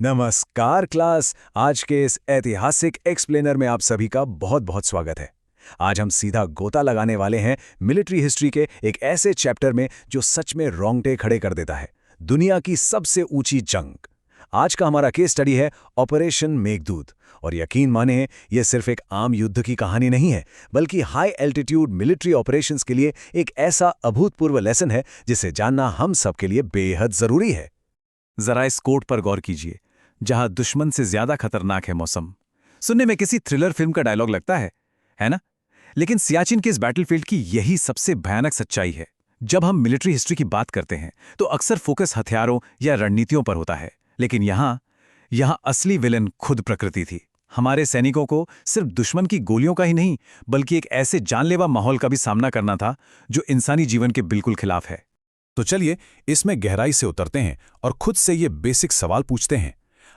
नमस्कार क्लास। आज के इस ऐतिहासिक एक्सप्लेनर में आप सभी का बहुत बहुत स्वागत है। आज हम सीधा गोता लगाने वाले हैं मिलिट्री हिस्ट्री के एक ऐसे चैप्टर में जो सच में रोंगटे खड़े कर देता है, दुनिया की सबसे ऊंची जंग। आज का हमारा केस स्टडी है ऑपरेशन मेघदूत। और यकीन माने, ये सिर्फ एक आम युद्ध की कहानी नहीं है, बल्कि हाई एल्टीट्यूड मिलिट्री ऑपरेशंस के लिए एक ऐसा अभूतपूर्व लेसन है जिसे जानना हम सबके लिए बेहद जरूरी है। जरा इस कोट पर गौर कीजिए, जहां दुश्मन से ज्यादा खतरनाक है मौसम। सुनने में किसी थ्रिलर फिल्म का डायलॉग लगता है ना? लेकिन सियाचिन के इस बैटलफील्ड की यही सबसे भयानक सच्चाई है। जब हम मिलिट्री हिस्ट्री की बात करते हैं तो अक्सर फोकस हथियारों या रणनीतियों पर होता है, लेकिन यहां असली विलन खुद प्रकृति थी। हमारे सैनिकों को सिर्फ दुश्मन की गोलियों का ही नहीं, बल्कि एक ऐसे जानलेवा माहौल का भी सामना करना था जो इंसानी जीवन के बिल्कुल खिलाफ है। तो चलिए इसमें गहराई से उतरते हैं और खुद से ये बेसिक सवाल पूछते हैं,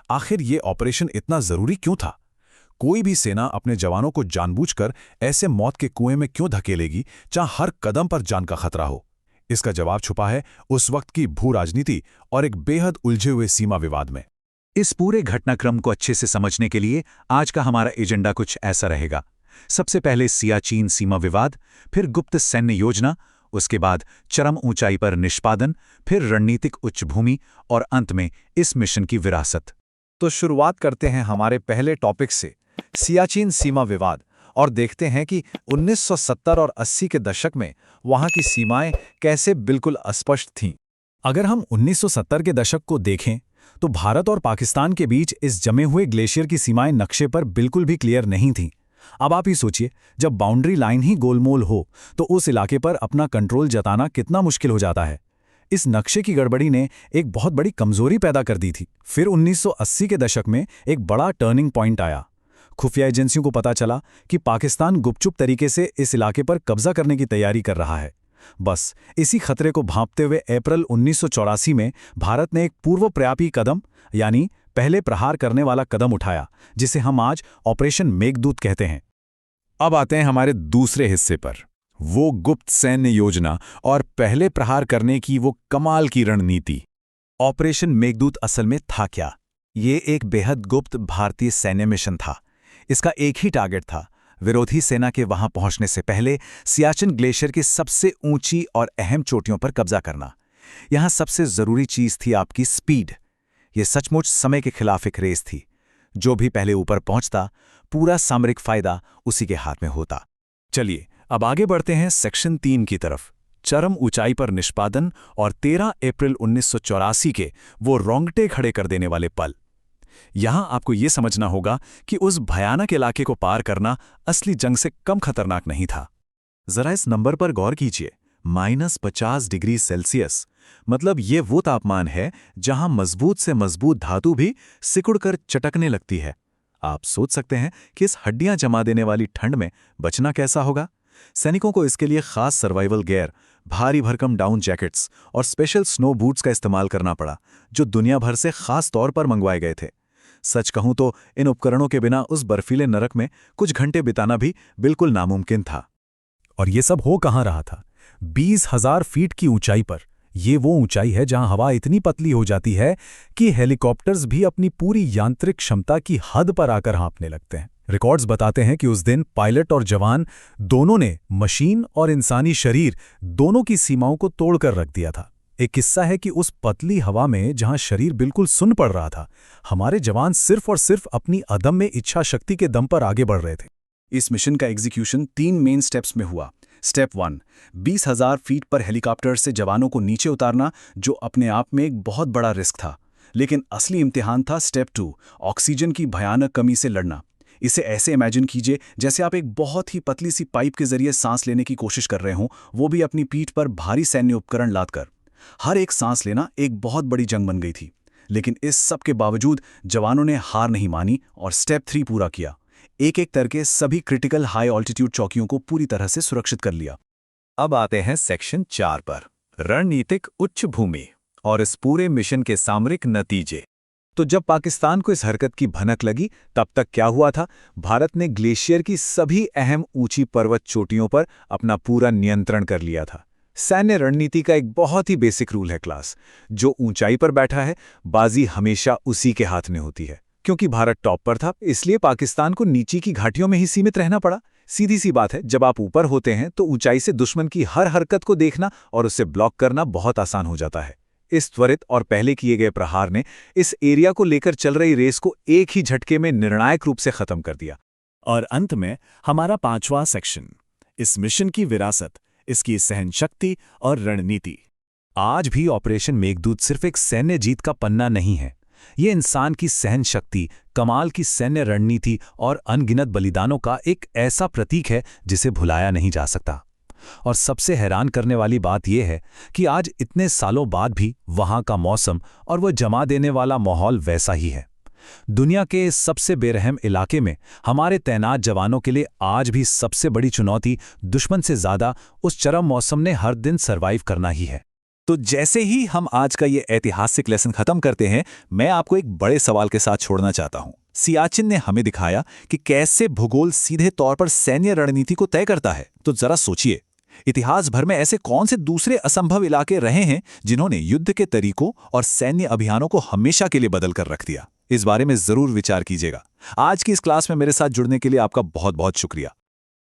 आखिर ये ऑपरेशन इतना जरूरी क्यों था? कोई भी सेना अपने जवानों को जानबूझकर ऐसे मौत के कुएं में क्यों धकेलेगी जहां हर कदम पर जान का खतरा हो? इसका जवाब छुपा है उस वक्त की भू राजनीति और एक बेहद उलझे हुए सीमा विवाद में। इस पूरे घटनाक्रम को अच्छे से समझने के लिए आज का हमारा एजेंडा कुछ ऐसा रहेगा। सबसे पहले सियाचिन सीमा विवाद, फिर गुप्त सैन्य योजना, उसके बाद चरम ऊंचाई पर निष्पादन, फिर रणनीतिक उच्चभूमि और अंत में इस मिशन की विरासत। तो शुरुआत करते हैं हमारे पहले टॉपिक से, सियाचिन सीमा विवाद, और देखते हैं कि 1970 और 80 के दशक में वहां की सीमाएं कैसे बिल्कुल अस्पष्ट थीं। अगर हम 1970 के दशक को देखें तो भारत और पाकिस्तान के बीच इस जमे हुए ग्लेशियर की सीमाएं नक्शे पर बिल्कुल भी क्लियर नहीं थीं। अब आप ही सोचिए, जब बाउंड्री लाइन ही गोलमोल हो तो उस इलाके पर अपना कंट्रोल जताना कितना मुश्किल हो जाता है। इस नक्शे की गड़बड़ी ने एक बहुत बड़ी कमजोरी पैदा कर दी थी। फिर 1980 के दशक में एक बड़ा टर्निंग पॉइंट आया। खुफिया एजेंसियों को पता चला कि पाकिस्तान गुपचुप तरीके से इस इलाके पर कब्जा करने की तैयारी कर रहा है। बस इसी खतरे को भांपते हुए अप्रैल 1984 में भारत ने एक पूर्वपर्यापी कदम, यानी पहले प्रहार करने वाला कदम उठाया, जिसे हम आज ऑपरेशन मेघदूत कहते हैं। अब आते हैं हमारे दूसरे हिस्से पर, वो गुप्त सैन्य योजना और पहले प्रहार करने की वो कमाल की रणनीति। ऑपरेशन मेघदूत असल में था क्या? ये एक बेहद गुप्त भारतीय सैन्य मिशन था। इसका एक ही टारगेट था, विरोधी सेना के वहां पहुंचने से पहले सियाचिन ग्लेशियर की सबसे ऊंची और अहम चोटियों पर कब्जा करना। यहां सबसे जरूरी चीज थी आपकी स्पीड। ये सचमुच समय के खिलाफ एक रेस थी। जो भी पहले ऊपर पहुंचता, पूरा सामरिक फायदा उसी के हाथ में होता। चलिए अब आगे बढ़ते हैं सेक्शन 3 की तरफ, चरम ऊंचाई पर निष्पादन और 13 अप्रैल 1984 के वो रोंगटे खड़े कर देने वाले पल। यहां आपको ये समझना होगा कि उस भयानक इलाके को पार करना असली जंग से कम खतरनाक नहीं था। जरा इस नंबर पर गौर कीजिए, -50 डिग्री सेल्सियस। मतलब ये वो तापमान है जहां मजबूत से मजबूत धातु भी सिकुड़कर चटकने लगती है। आप सोच सकते हैं कि इस हड्डियां जमा देने वाली ठंड में बचना कैसा होगा। सैनिकों को इसके लिए खास सर्वाइवल गियर, भारी भरकम डाउन जैकेट्स और स्पेशल स्नो बूट्स का इस्तेमाल करना पड़ा, जो दुनिया भर से खास तौर पर मंगवाए गए थे। सच कहूं तो इन उपकरणों के बिना उस बर्फीले नरक में कुछ घंटे बिताना भी बिल्कुल नामुमकिन था। और ये सब हो कहाँ रहा था? 20,000 फीट की ऊंचाई पर। ये वो ऊंचाई है जहां हवा इतनी पतली हो जाती है कि हेलीकॉप्टर्स भी अपनी पूरी यांत्रिक क्षमता की हद पर आकर हाँफने लगते हैं। रिकॉर्ड्स बताते हैं कि उस दिन पायलट और जवान दोनों ने मशीन और इंसानी शरीर दोनों की सीमाओं को तोड़कर रख दिया था। एक किस्सा है कि उस पतली हवा में जहां शरीर बिल्कुल सुन्न पड़ रहा था, हमारे जवान सिर्फ और सिर्फ अपनी अदम्य इच्छा शक्ति के दम पर आगे बढ़ रहे थे। इस मिशन का एग्जीक्यूशन 3 मेन स्टेप्स में हुआ। स्टेप 1, 20,000 फीट पर हेलीकॉप्टर से जवानों को नीचे उतारना, जो अपने आप में एक बहुत बड़ा रिस्क था। लेकिन असली इम्तिहान था स्टेप 2, ऑक्सीजन की भयानक कमी से लड़ना। इसे ऐसे इमेजिन कीजिए जैसे आप एक बहुत ही पतली सी पाइप के जरिए सांस लेने की कोशिश कर रहे हों, वो भी अपनी पीठ पर भारी सैन्य उपकरण लादकर। हर एक सांस लेना एक बहुत बड़ी जंग बन गई थी। लेकिन इस सब के बावजूद जवानों ने हार नहीं मानी और स्टेप 3 पूरा किया। एक एक करके सभी क्रिटिकल हाई ऑल्टीट्यूड चौकियों को पूरी तरह से सुरक्षित कर लिया। अब आते हैं सेक्शन 4 पर, रणनीतिक उच्च भूमि और इस पूरे मिशन के सामरिक नतीजे। तो जब पाकिस्तान को इस हरकत की भनक लगी, तब तक क्या हुआ था? भारत ने ग्लेशियर की सभी अहम ऊंची पर्वत चोटियों पर अपना पूरा नियंत्रण कर लिया था। सैन्य रणनीति का एक बहुत ही बेसिक रूल है क्लास। जो ऊंचाई पर बैठा है, बाजी हमेशा उसी के हाथ में होती है। क्योंकि भारत टॉप पर था, इसलिए पाकिस्तान को नीचे की घाटियों में ही सीमित रहना पड़ा। सीधी सी बात है, जब आप ऊपर होते हैं तो ऊंचाई से दुश्मन की हर हरकत को देखना और उसे ब्लॉक करना बहुत आसान हो जाता है। इस त्वरित और पहले किए गए प्रहार ने इस एरिया को लेकर चल रही रेस को एक ही झटके में निर्णायक रूप से खत्म कर दिया। और अंत में हमारा 5वां सेक्शन, इस मिशन की विरासत, इसकी सहनशक्ति और रणनीति। आज भी ऑपरेशन मेघदूत सिर्फ एक सैन्य जीत का पन्ना नहीं है। ये इंसान की सहन शक्ति, कमाल की सैन्य रणनीति और अनगिनत बलिदानों का एक ऐसा प्रतीक है जिसे भुलाया नहीं जा सकता। और सबसे हैरान करने वाली बात यह है कि आज इतने सालों बाद भी वहां का मौसम और वो जमा देने वाला माहौल वैसा ही है। दुनिया के इस सबसे बेरहम इलाके में हमारे तैनात जवानों के लिए आज भी सबसे बड़ी चुनौती दुश्मन से ज्यादा उस चरम मौसम ने हर दिन सरवाइव करना ही है। तो जैसे ही हम आज का ये ऐतिहासिक लेसन खत्म करते हैं, मैं आपको एक बड़े सवाल के साथ छोड़ना चाहता हूं। सियाचिन ने हमें दिखाया कि कैसे भूगोल सीधे तौर पर सैन्य रणनीति को तय करता है। तो जरा सोचिए, इतिहास भर में ऐसे कौन से दूसरे असंभव इलाके रहे हैं जिन्होंने युद्ध के तरीकों और सैन्य अभियानों को हमेशा के लिए बदल कर रख दिया। इस बारे में जरूर विचार कीजिएगा। आज की इस क्लास में मेरे साथ जुड़ने के लिए आपका बहुत बहुत शुक्रिया।